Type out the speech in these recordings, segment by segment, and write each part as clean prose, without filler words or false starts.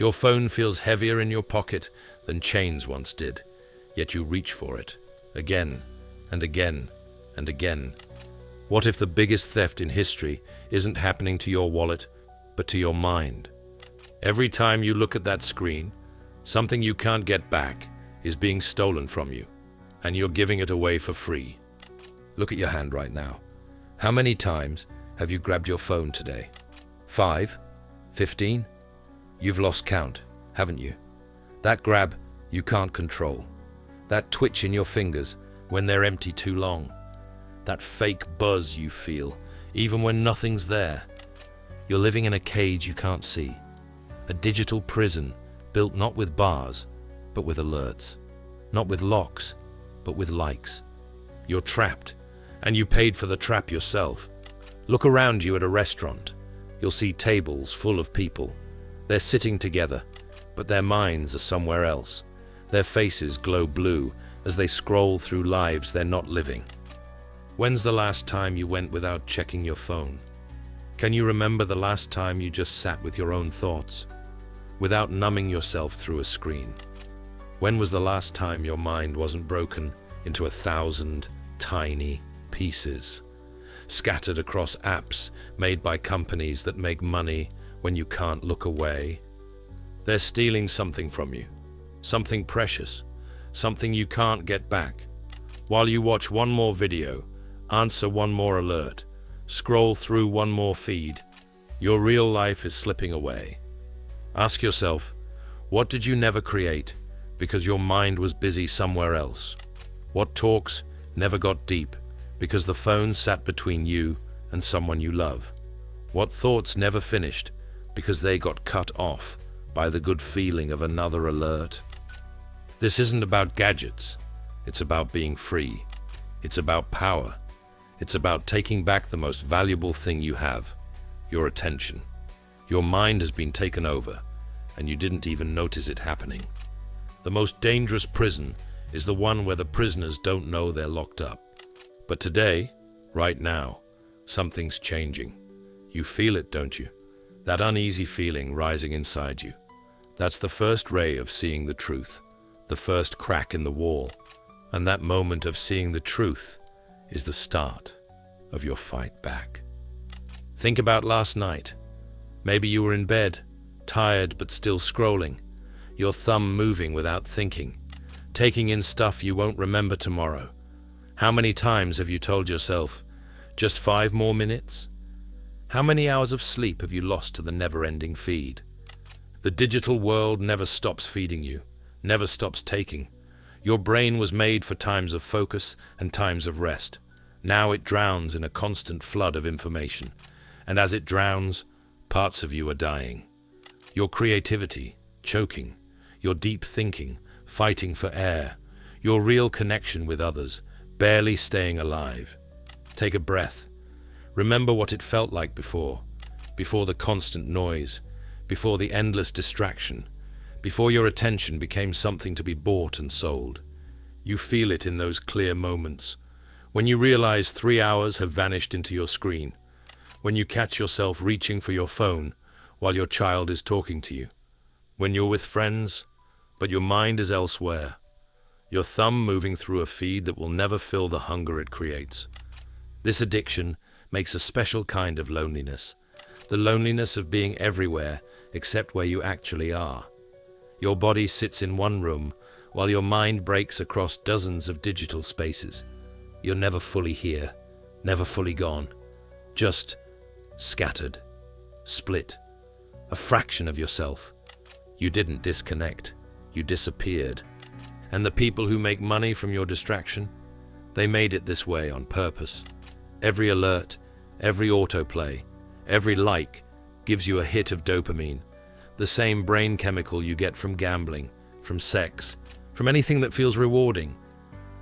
Your phone feels heavier in your pocket than chains once did, yet you reach for it, again and again and again. What if the biggest theft in history isn't happening to your wallet, but to your mind? Every time you look at that screen, something you can't get back is being stolen from you, and you're giving it away for free. Look at your hand right now. How many times have you grabbed your phone today? 5? 15? You've lost count, haven't you? That grab you can't control. That twitch in your fingers when they're empty too long. That fake buzz you feel, even when nothing's there. You're living in a cage you can't see. A digital prison built not with bars, but with alerts. Not with locks, but with likes. You're trapped, and you paid for the trap yourself. Look around you at a restaurant. You'll see tables full of people. They're sitting together, but their minds are somewhere else. Their faces glow blue as they scroll through lives they're not living. When's the last time you went without checking your phone? Can you remember the last time you just sat with your own thoughts, without numbing yourself through a screen? When was the last time your mind wasn't broken into 1,000 tiny pieces, scattered across apps made by companies that make money when you can't look away? They're stealing something from you, something precious, something you can't get back. While you watch one more video, answer one more alert, scroll through one more feed, your real life is slipping away. Ask yourself, what did you never create because your mind was busy somewhere else? What talks never got deep because the phone sat between you and someone you love? What thoughts never finished because they got cut off by the good feeling of another alert? This isn't about gadgets. It's about being free. It's about power. It's about taking back the most valuable thing you have, your attention. Your mind has been taken over, and you didn't even notice it happening. The most dangerous prison is the one where the prisoners don't know they're locked up. But today, right now, something's changing. You feel it, don't you? That uneasy feeling rising inside you. That's the first ray of seeing the truth, the first crack in the wall. And that moment of seeing the truth is the start of your fight back. Think about last night. Maybe you were in bed, tired but still scrolling, your thumb moving without thinking, taking in stuff you won't remember tomorrow. How many times have you told yourself, just 5 more minutes? How many hours of sleep have you lost to the never-ending feed? The digital world never stops feeding you, never stops taking. Your brain was made for times of focus and times of rest. Now it drowns in a constant flood of information. And as it drowns, parts of you are dying. Your creativity, choking. Your deep thinking, fighting for air. Your real connection with others, barely staying alive. Take a breath. Remember what it felt like before the constant noise, before the endless distraction, before your attention became something to be bought and sold. You feel it in those clear moments, when you realize 3 hours have vanished into your screen, when you catch yourself reaching for your phone while your child is talking to you, when you're with friends, but your mind is elsewhere, your thumb moving through a feed that will never fill the hunger it creates. This addiction makes a special kind of loneliness, the loneliness of being everywhere except where you actually are. Your body sits in one room while your mind breaks across dozens of digital spaces. You're never fully here, never fully gone, just scattered, split, a fraction of yourself. You didn't disconnect, you disappeared. And the people who make money from your distraction, they made it this way on purpose. Every alert, every autoplay, every like gives you a hit of dopamine, the same brain chemical you get from gambling, from sex, from anything that feels rewarding.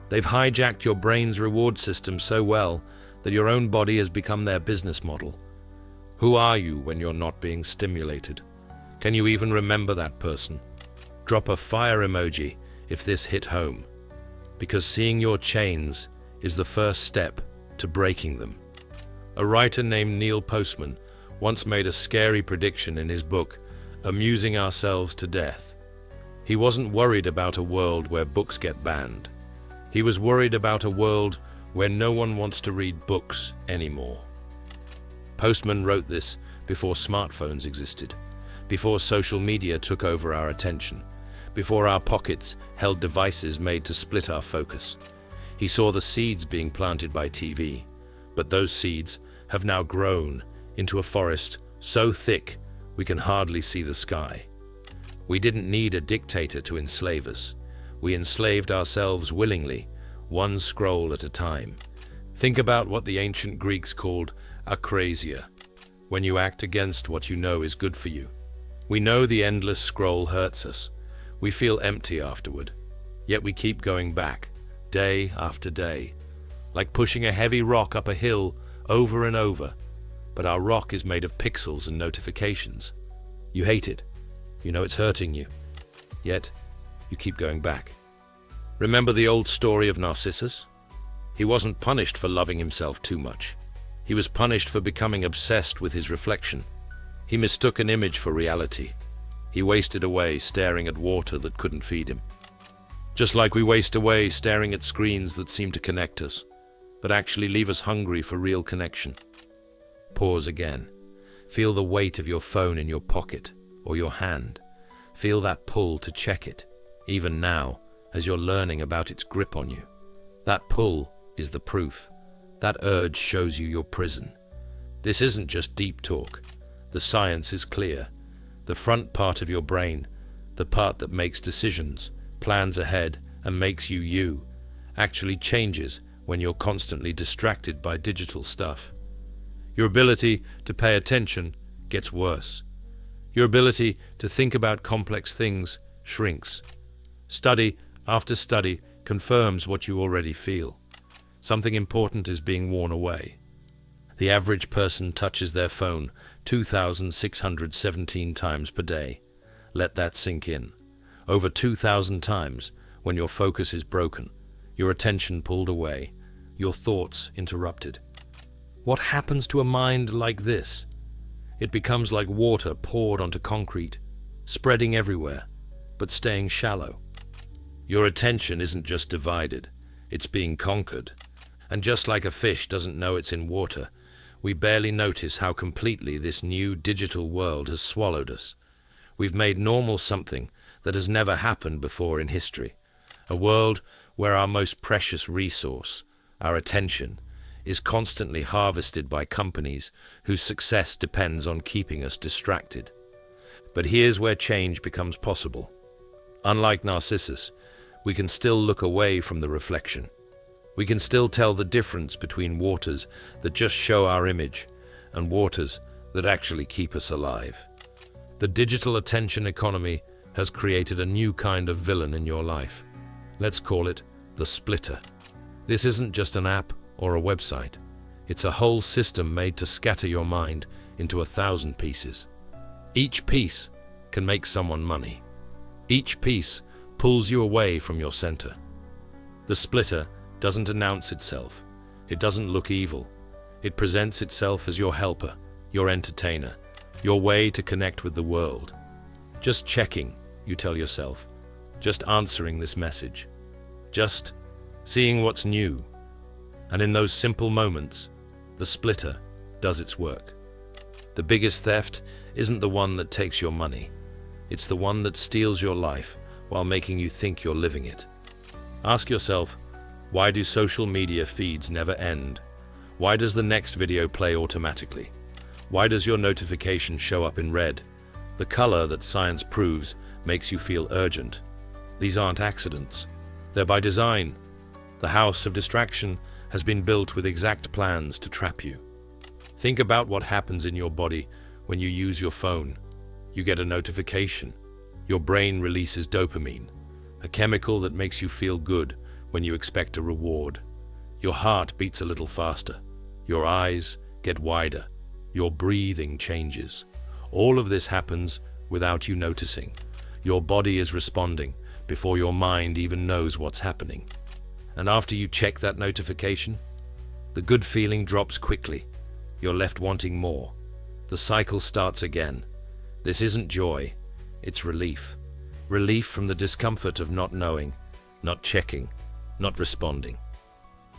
They've hijacked your brain's reward system so well that your own body has become their business model. Who are you when you're not being stimulated? Can you even remember that person? Drop a fire emoji if this hit home, because seeing your chains is the first step to breaking them. A writer named Neil Postman once made a scary prediction in his book, amusing ourselves to death. He wasn't worried about a world where books get banned. He was worried about a world where no one wants to read books anymore. Postman wrote this before smartphones existed, before social media took over our attention, before our pockets held devices made to split our focus. He saw the seeds being planted by TV, but those seeds have now grown into a forest so thick we can hardly see the sky. We didn't need a dictator to enslave us. We enslaved ourselves willingly, one scroll at a time. Think about what the ancient Greeks called akrasia, when you act against what you know is good for you. We know the endless scroll hurts us. We feel empty afterward, yet we keep going back, day after day, like pushing a heavy rock up a hill over and over. But our rock is made of pixels and notifications. You hate it. You know it's hurting you. Yet, you keep going back. Remember the old story of Narcissus? He wasn't punished for loving himself too much. He was punished for becoming obsessed with his reflection. He mistook an image for reality. He wasted away staring at water that couldn't feed him. Just like we waste away staring at screens that seem to connect us, but actually leave us hungry for real connection. Pause again. Feel the weight of your phone in your pocket or your hand. Feel that pull to check it, even now, as you're learning about its grip on you. That pull is the proof. That urge shows you your prison. This isn't just deep talk. The science is clear. The front part of your brain, the part that makes decisions, plans ahead, and makes you you, actually changes when you're constantly distracted by digital stuff. Your ability to pay attention gets worse. Your ability to think about complex things shrinks. Study after study confirms what you already feel. Something important is being worn away. The average person touches their phone 2,617 times per day. Let that sink in. Over 2,000 times when your focus is broken, your attention pulled away, your thoughts interrupted. What happens to a mind like this? It becomes like water poured onto concrete, spreading everywhere, but staying shallow. Your attention isn't just divided, it's being conquered. And just like a fish doesn't know it's in water, we barely notice how completely this new digital world has swallowed us. We've made normal something that has never happened before in history. A world where our most precious resource, our attention, is constantly harvested by companies whose success depends on keeping us distracted. But here's where change becomes possible. Unlike Narcissus, we can still look away from the reflection. We can still tell the difference between waters that just show our image and waters that actually keep us alive. The digital attention economy has created a new kind of villain in your life. Let's call it the splitter. This isn't just an app or a website. It's a whole system made to scatter your mind into 1,000 pieces. Each piece can make someone money. Each piece pulls you away from your center. The splitter doesn't announce itself. It doesn't look evil. It presents itself as your helper, your entertainer, your way to connect with the world. Just checking, you tell yourself. Just answering this message. Just seeing what's new. And in those simple moments, the splitter does its work. The biggest theft isn't the one that takes your money. It's the one that steals your life while making you think you're living it. Ask yourself, why do social media feeds never end? Why does the next video play automatically? Why does your notification show up in red? The color that science proves makes you feel urgent. These aren't accidents. They're by design. The house of distraction has been built with exact plans to trap you. Think about what happens in your body when you use your phone. You get a notification. Your brain releases dopamine, a chemical that makes you feel good when you expect a reward. Your heart beats a little faster. Your eyes get wider. Your breathing changes. All of this happens without you noticing. Your body is responding before your mind even knows what's happening. And after you check that notification, the good feeling drops quickly. You're left wanting more. The cycle starts again. This isn't joy, it's relief. Relief from the discomfort of not knowing, not checking, not responding.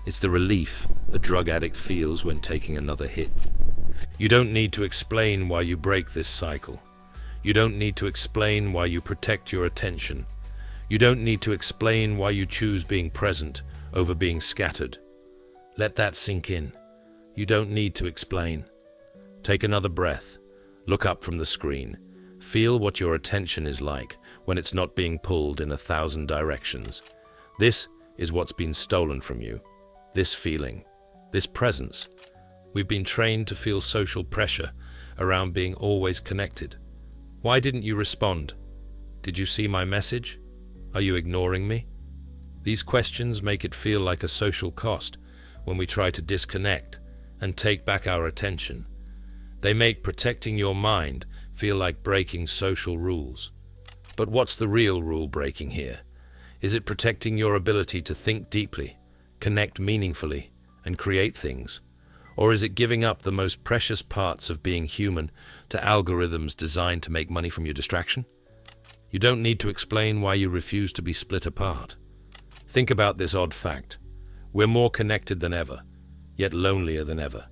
It's the relief a drug addict feels when taking another hit. You don't need to explain why you break this cycle. You don't need to explain why you protect your attention. You don't need to explain why you choose being present over being scattered. Let that sink in. You don't need to explain. Take another breath. Look up from the screen. Feel what your attention is like when it's not being pulled in 1,000 directions. This is what's been stolen from you. This feeling, this presence. We've been trained to feel social pressure around being always connected. Why didn't you respond? Did you see my message? Are you ignoring me? These questions make it feel like a social cost when we try to disconnect and take back our attention. They make protecting your mind feel like breaking social rules. But what's the real rule breaking here? Is it protecting your ability to think deeply, connect meaningfully, and create things? Or is it giving up the most precious parts of being human to algorithms designed to make money from your distraction? You don't need to explain why you refuse to be split apart. Think about this odd fact. We're more connected than ever, yet lonelier than ever.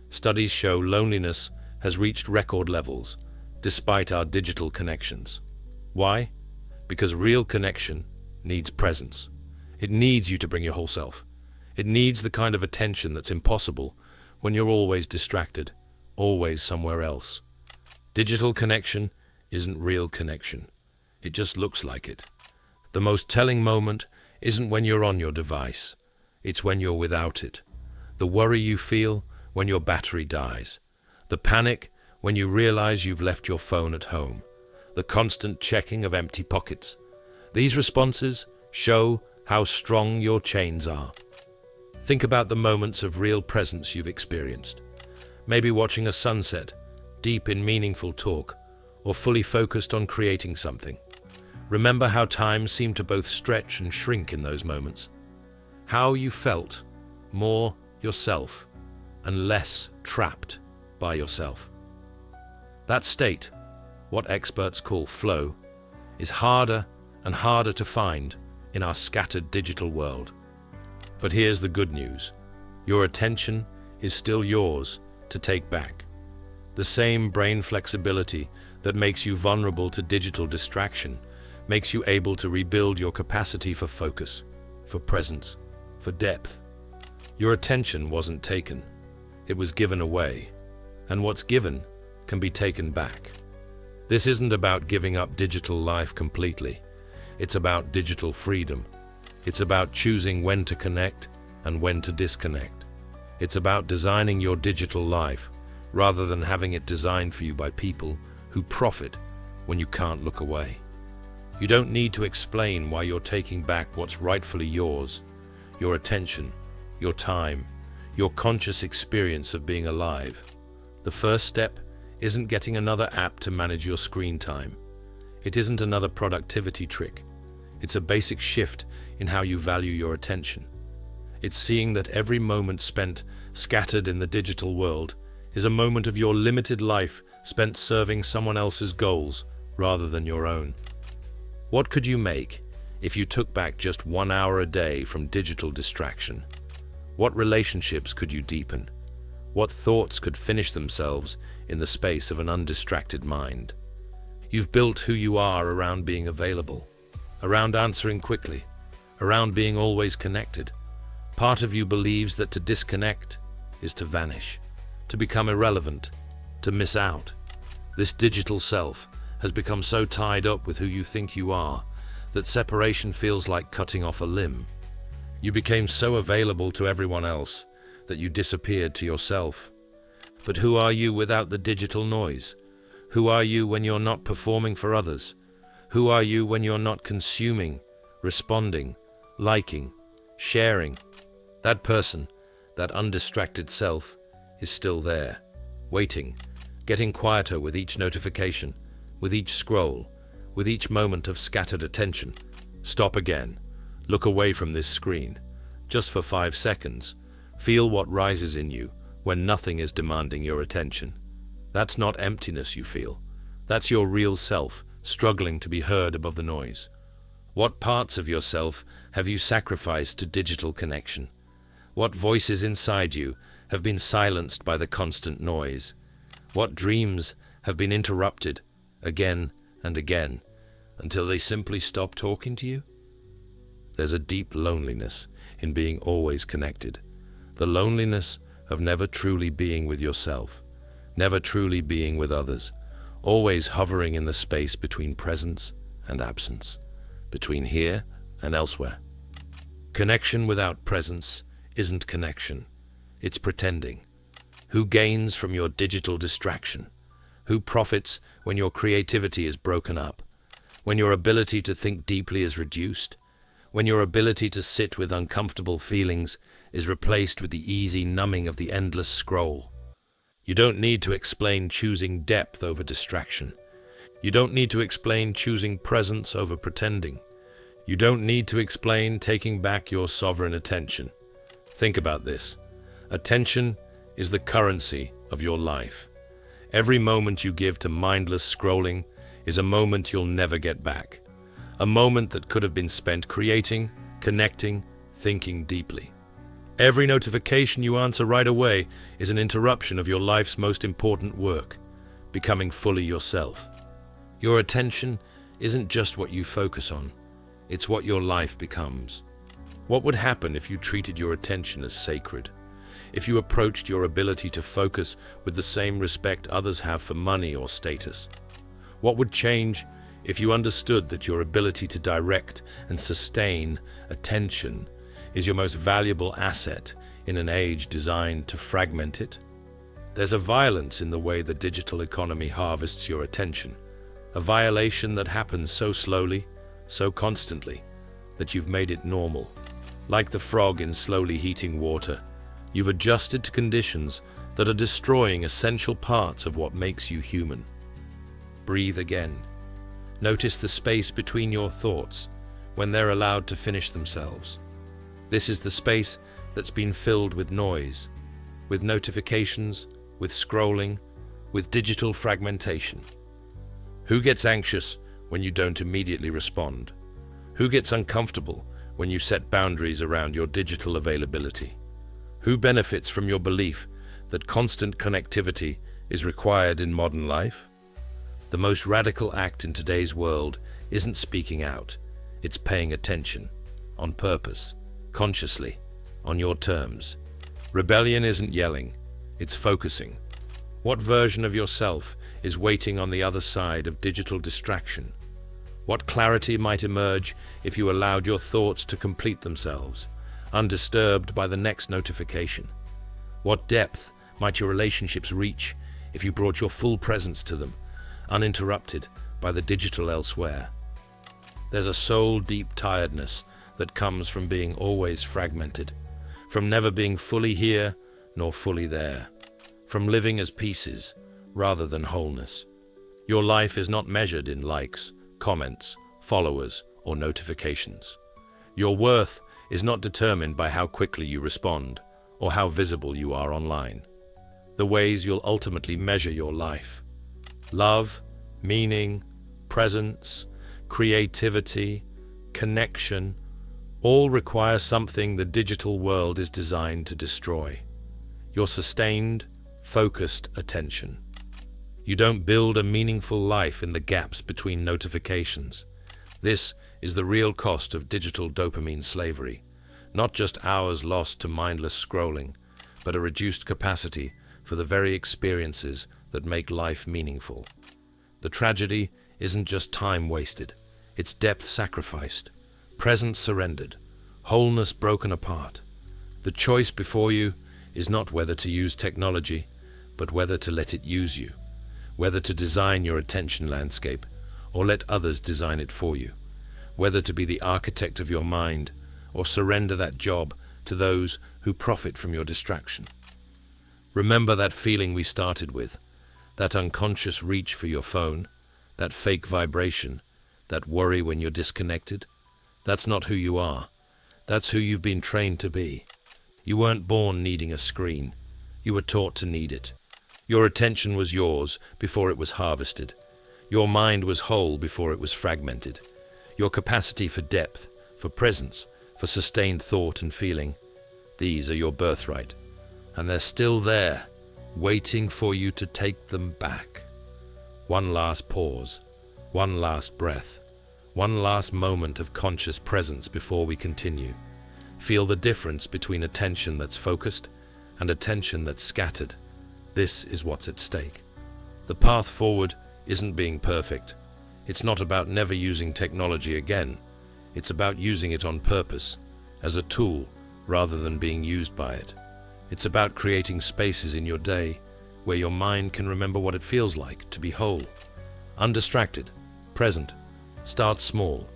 Studies show loneliness has reached record levels, despite our digital connections. Why? Because real connection needs presence. It needs you to bring your whole self. It needs the kind of attention that's impossible when you're always distracted, always somewhere else. Digital connection isn't real connection. It just looks like it. The most telling moment isn't when you're on your device. It's when you're without it. The worry you feel when your battery dies. The panic when you realize you've left your phone at home. The constant checking of empty pockets. These responses show how strong your chains are. Think about the moments of real presence you've experienced. Maybe watching a sunset, deep in meaningful talk, or fully focused on creating something. Remember how time seemed to both stretch and shrink in those moments. How you felt more yourself and less trapped by yourself. That state, what experts call flow, is harder and harder to find in our scattered digital world. But here's the good news. Your attention is still yours to take back. The same brain flexibility that makes you vulnerable to digital distraction makes you able to rebuild your capacity for focus, for presence, for depth. Your attention wasn't taken. It was given away. And what's given can be taken back. This isn't about giving up digital life completely. It's about digital freedom. It's about choosing when to connect and when to disconnect. It's about designing your digital life rather than having it designed for you by people who profit when you can't look away. You don't need to explain why you're taking back what's rightfully yours, your attention, your time, your conscious experience of being alive. The first step isn't getting another app to manage your screen time. It isn't another productivity trick. It's a basic shift in how you value your attention. It's seeing that every moment spent scattered in the digital world is a moment of your limited life spent serving someone else's goals rather than your own. What could you make if you took back just 1 hour a day from digital distraction? What relationships could you deepen? What thoughts could finish themselves in the space of an undistracted mind? You've built who you are around being available, around answering quickly, around being always connected. Part of you believes that to disconnect is to vanish, to become irrelevant, to miss out. This digital self has become so tied up with who you think you are that separation feels like cutting off a limb. You became so available to everyone else that you disappeared to yourself. But who are you without the digital noise? Who are you when you're not performing for others? Who are you when you're not consuming, responding, liking, sharing? That person, that undistracted self, is still there, waiting, getting quieter with each notification, with each scroll, with each moment of scattered attention. Stop again. Look away from this screen. Just for 5 seconds. Feel what rises in you when nothing is demanding your attention. That's not emptiness you feel. That's your real self, struggling to be heard above the noise. What parts of yourself have you sacrificed to digital connection? What voices inside you have been silenced by the constant noise? What dreams have been interrupted again and again until they simply stop talking to you? There's a deep loneliness in being always connected. The loneliness of never truly being with yourself, never truly being with others, always hovering in the space between presence and absence, between here and elsewhere. Connection without presence isn't connection, it's pretending. Who gains from your digital distraction? Who profits when your creativity is broken up? When your ability to think deeply is reduced? When your ability to sit with uncomfortable feelings is replaced with the easy numbing of the endless scroll? You don't need to explain choosing depth over distraction. You don't need to explain choosing presence over pretending. You don't need to explain taking back your sovereign attention. Think about this. Attention is the currency of your life. Every moment you give to mindless scrolling is a moment you'll never get back. A moment that could have been spent creating, connecting, thinking deeply. Every notification you answer right away is an interruption of your life's most important work, becoming fully yourself. Your attention isn't just what you focus on, it's what your life becomes. What would happen if you treated your attention as sacred? If you approached your ability to focus with the same respect others have for money or status? What would change if you understood that your ability to direct and sustain attention is your most valuable asset in an age designed to fragment it? There's a violence in the way the digital economy harvests your attention, a violation that happens so slowly, so constantly, that you've made it normal. Like the frog in slowly heating water, you've adjusted to conditions that are destroying essential parts of what makes you human. Breathe again. Notice the space between your thoughts when they're allowed to finish themselves. This is the space that's been filled with noise, with notifications, with scrolling, with digital fragmentation. Who gets anxious when you don't immediately respond? Who gets uncomfortable when you set boundaries around your digital availability? Who benefits from your belief that constant connectivity is required in modern life? The most radical act in today's world isn't speaking out, it's paying attention, on purpose, consciously, on your terms. Rebellion isn't yelling, it's focusing. What version of yourself is waiting on the other side of digital distraction? What clarity might emerge if you allowed your thoughts to complete themselves, undisturbed by the next notification? What depth might your relationships reach if you brought your full presence to them, uninterrupted by the digital elsewhere? There's a soul-deep tiredness that comes from being always fragmented, from never being fully here nor fully there, from living as pieces rather than wholeness. Your life is not measured in likes, comments, followers, or notifications. Your worth is not determined by how quickly you respond or how visible you are online. The ways you'll ultimately measure your life: love, meaning, presence, creativity, connection, all require something the digital world is designed to destroy: your sustained, focused attention. You don't build a meaningful life in the gaps between notifications. This is the real cost of digital dopamine slavery, not just hours lost to mindless scrolling, but a reduced capacity for the very experiences that make life meaningful. The tragedy isn't just time wasted, it's depth sacrificed, presence surrendered, wholeness broken apart. The choice before you is not whether to use technology, but whether to let it use you, whether to design your attention landscape or let others design it for you, whether to be the architect of your mind or surrender that job to those who profit from your distraction. Remember that feeling we started with, that unconscious reach for your phone, that fake vibration, that worry when you're disconnected? That's not who you are. That's who you've been trained to be. You weren't born needing a screen. You were taught to need it. Your attention was yours before it was harvested. Your mind was whole before it was fragmented. Your capacity for depth, for presence, for sustained thought and feeling, these are your birthright. And they're still there, waiting for you to take them back. One last pause, one last breath, one last moment of conscious presence before we continue. Feel the difference between attention that's focused and attention that's scattered. This is what's at stake. The path forward isn't being perfect. It's not about never using technology again. It's about using it on purpose, as a tool, rather than being used by it. It's about creating spaces in your day where your mind can remember what it feels like to be whole, undistracted, present. Start small.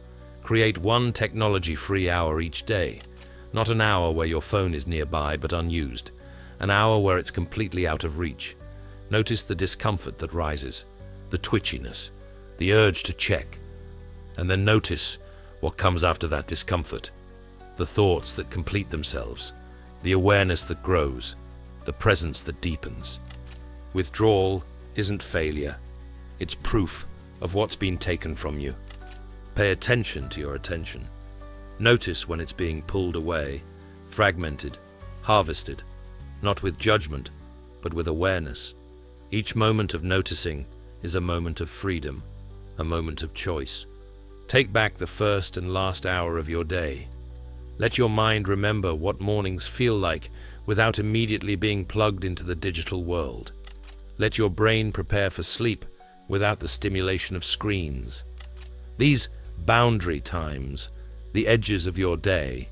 Create one technology-free hour each day. Not an hour where your phone is nearby but unused. An hour where it's completely out of reach. Notice the discomfort that rises, the twitchiness, the urge to check. And then notice what comes after that discomfort. The thoughts that complete themselves, the awareness that grows, the presence that deepens. Withdrawal isn't failure. It's proof of what's been taken from you. Pay attention to your attention. Notice when it's being pulled away, fragmented, harvested, not with judgment, but with awareness. Each moment of noticing is a moment of freedom, a moment of choice. Take back the first and last hour of your day. Let your mind remember what mornings feel like without immediately being plugged into the digital world. Let your brain prepare for sleep without the stimulation of screens. These boundary times, the edges of your day,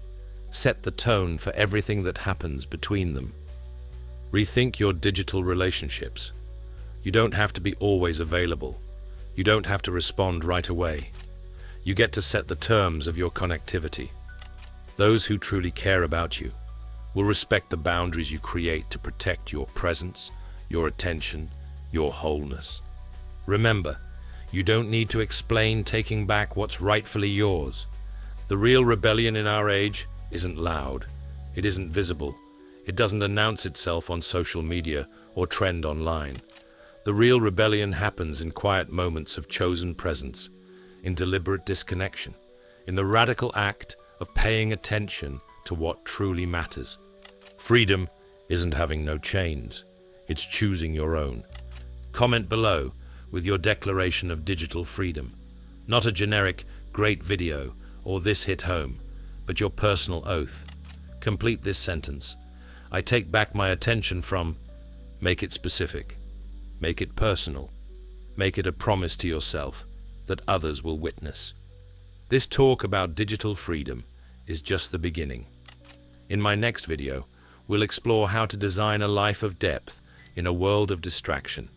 set the tone for everything that happens between them. Rethink your digital relationships. You don't have to be always available. You don't have to respond right away. You get to set the terms of your connectivity. Those who truly care about you will respect the boundaries you create to protect your presence, your attention, your wholeness. Remember, you don't need to explain taking back what's rightfully yours. The real rebellion in our age isn't loud. It isn't visible. It doesn't announce itself on social media or trend online. The real rebellion happens in quiet moments of chosen presence, in deliberate disconnection, in the radical act of paying attention to what truly matters. Freedom isn't having no chains. It's choosing your own. Comment below with your declaration of digital freedom. Not a generic "great video" or "this hit home," but your personal oath. Complete this sentence. I take back my attention from. Make it specific. Make it personal. Make it a promise to yourself that others will witness. This talk about digital freedom is just the beginning. In my next video, we'll explore how to design a life of depth in a world of distraction.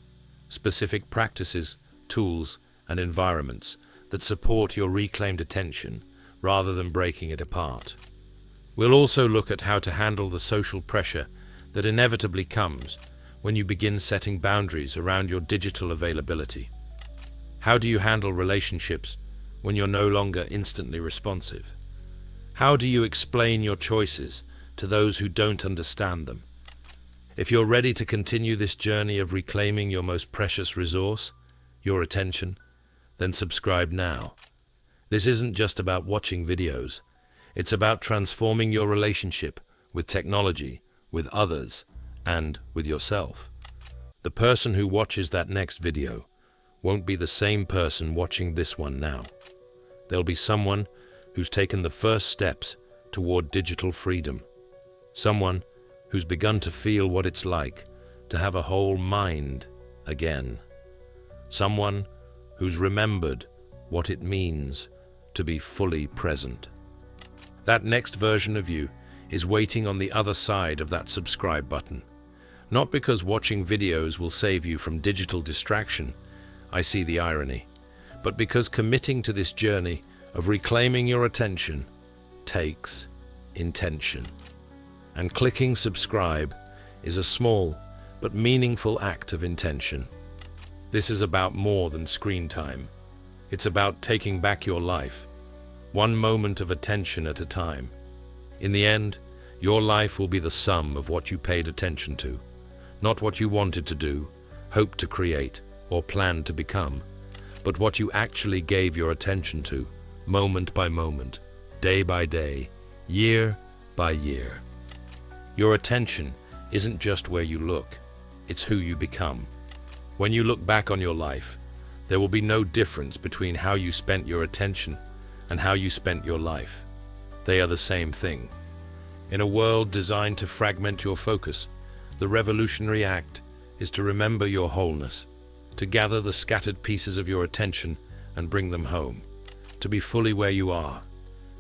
Specific practices, tools, and environments that support your reclaimed attention rather than breaking it apart. We'll also look at how to handle the social pressure that inevitably comes when you begin setting boundaries around your digital availability. How do you handle relationships when you're no longer instantly responsive? How do you explain your choices to those who don't understand them? If you're ready to continue this journey of reclaiming your most precious resource, your attention, then subscribe now. This isn't just about watching videos. It's about transforming your relationship with technology, with others, and with yourself. The person who watches that next video won't be the same person watching this one now. There'll be someone who's taken the first steps toward digital freedom. Someone who's begun to feel what it's like to have a whole mind again. Someone who's remembered what it means to be fully present. That next version of you is waiting on the other side of that subscribe button. Not because watching videos will save you from digital distraction, I see the irony, but because committing to this journey of reclaiming your attention takes intention. And clicking subscribe is a small but meaningful act of intention. This is about more than screen time. It's about taking back your life, one moment of attention at a time. In the end, your life will be the sum of what you paid attention to, not what you wanted to do, hoped to create, or planned to become, but what you actually gave your attention to, moment by moment, day by day, year by year. Your attention isn't just where you look, it's who you become. When you look back on your life, there will be no difference between how you spent your attention and how you spent your life. They are the same thing. In a world designed to fragment your focus, the revolutionary act is to remember your wholeness, to gather the scattered pieces of your attention and bring them home, to be fully where you are.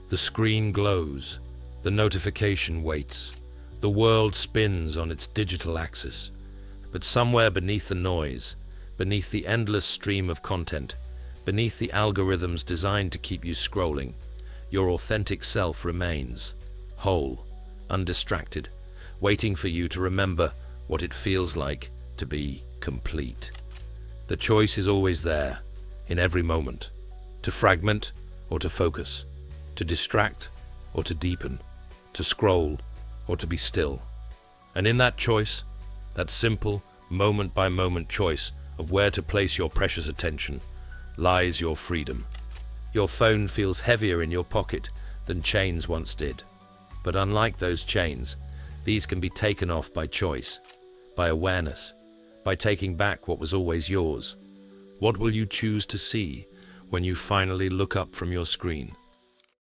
The screen glows, the notification waits, the world spins on its digital axis. But somewhere beneath the noise, beneath the endless stream of content, beneath the algorithms designed to keep you scrolling, your authentic self remains, whole, undistracted, waiting for you to remember what it feels like to be complete. The choice is always there, in every moment, to fragment or to focus, to distract or to deepen, to scroll or to be still. And in that choice, that simple, moment-by-moment choice of where to place your precious attention, lies your freedom. Your phone feels heavier in your pocket than chains once did. But unlike those chains, these can be taken off by choice, by awareness, by taking back what was always yours. What will you choose to see when you finally look up from your screen?